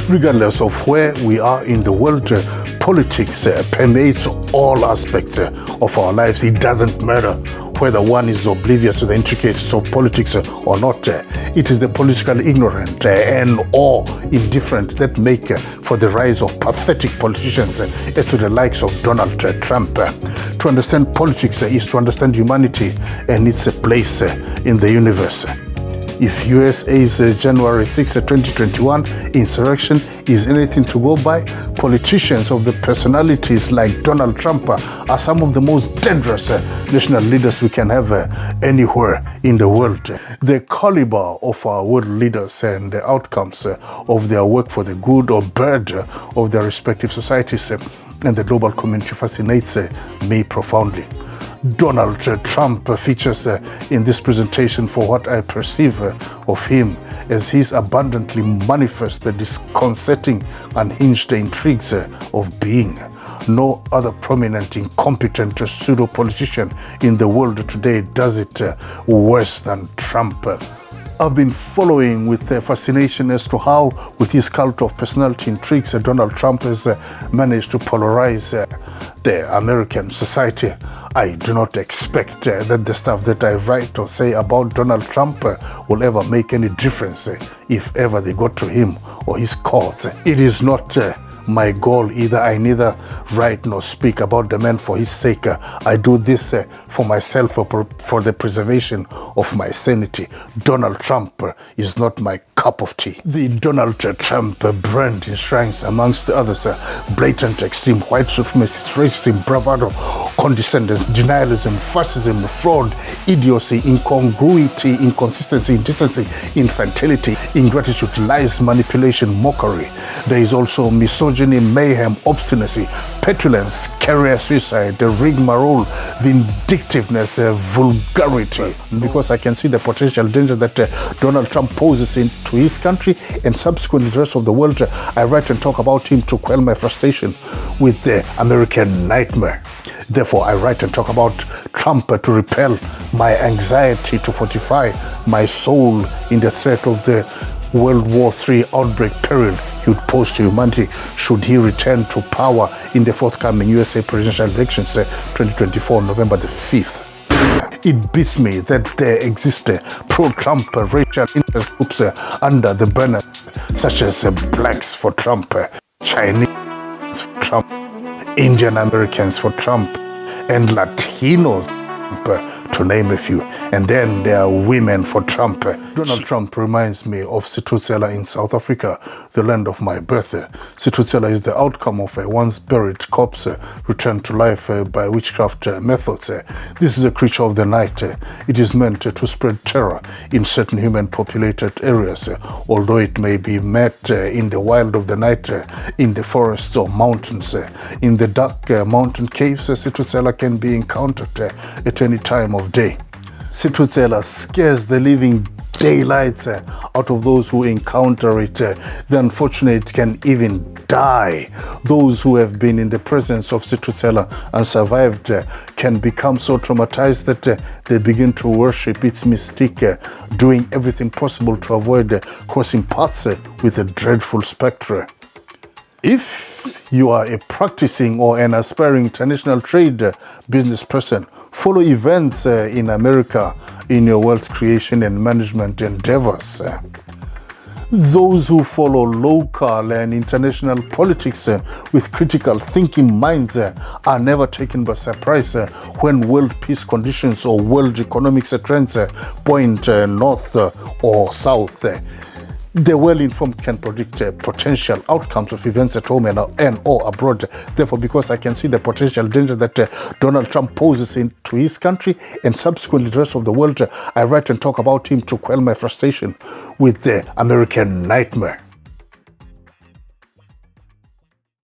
Regardless of where we are in the world, politics permeates all aspects of our lives. It doesn't matter whether one is oblivious to the intricacies of politics or not. It is the political ignorant and or indifferent that make for the rise of pathetic politicians as to the likes of Donald Trump. To understand politics is to understand humanity and its place in the universe. If USA's January 6, 2021 insurrection is anything to go by, politicians of the personalities like Donald Trump are some of the most dangerous national leaders we can have anywhere in the world. The caliber of our world leaders and the outcomes of their work for the good or bad of their respective societies and the global community fascinates me profoundly. Donald Trump features in this presentation for what I perceive of him as his abundantly manifest, disconcerting, unhinged intrigues of being. No other prominent, incompetent pseudo-politician in the world today does it worse than Trump. I've been following with fascination as to how, with his cult of personality intrigues, Donald Trump has managed to polarize the American society. I do not expect that the stuff that I write or say about Donald Trump will ever make any difference if ever they got to him or his cause. It is not my goal either. I neither write nor speak about the man for his sake. I do this for myself, for the preservation of my sanity. Donald Trump is not my cup of tea. The Donald Trump brand enshrines, amongst others, blatant extreme white supremacist, racism, bravado, condescendence, denialism, fascism, fraud, idiocy, incongruity, inconsistency, indecency, infantility, ingratitude, lies, manipulation, mockery. There is also misogyny, mayhem, obstinacy, petulance, career suicide, rigmarole, vindictiveness, vulgarity. Because I can see the potential danger that Donald Trump poses into his country and subsequently the rest of the world, I write and talk about him to quell my frustration with the American nightmare. Therefore, I write and talk about Trump to repel my anxiety, to fortify my soul in the threat of the World War III outbreak peril he would pose to humanity should he return to power in the forthcoming USA presidential elections 2024, November the 5th. It beats me that there exist pro-Trump racial interest groups under the banner, such as Blacks for Trump, Chinese for Trump, Indian Americans for Trump, and Latinos, to name a few. And then there are women for Trump. Donald Trump reminds me of 𝗧𝗥𝗧𝗧𝗧 in South Africa, the land of my birth. 𝗧𝗧𝗧𝗧 is the outcome of a once buried corpse returned to life by witchcraft methods. This is a creature of the night. It is meant to spread terror in certain human populated areas, although it may be met in the wild of the night, in the forests or mountains. In the dark mountain caves, 𝗧𝗧𝗧𝗧𝗧 can be encountered at any time of day. 𝗧𝗧𝗧𝗧𝗧 scares the living daylights out of those who encounter it. The unfortunate can even die. Those who have been in the presence of 𝗧𝗧𝗧𝗧𝗧 and survived can become so traumatized that they begin to worship its mystique, doing everything possible to avoid crossing paths with the dreadful spectre. If you are a practicing or an aspiring international trade business person, follow events in America in your wealth creation and management endeavors. Those who follow local and international politics with critical thinking minds are never taken by surprise when world peace conditions or world economic trends point north or south. The well-informed can predict potential outcomes of events at home and or abroad. Therefore, because I can see the potential danger that Donald Trump poses into his country and subsequently the rest of the world, I write and talk about him to quell my frustration with the American nightmare.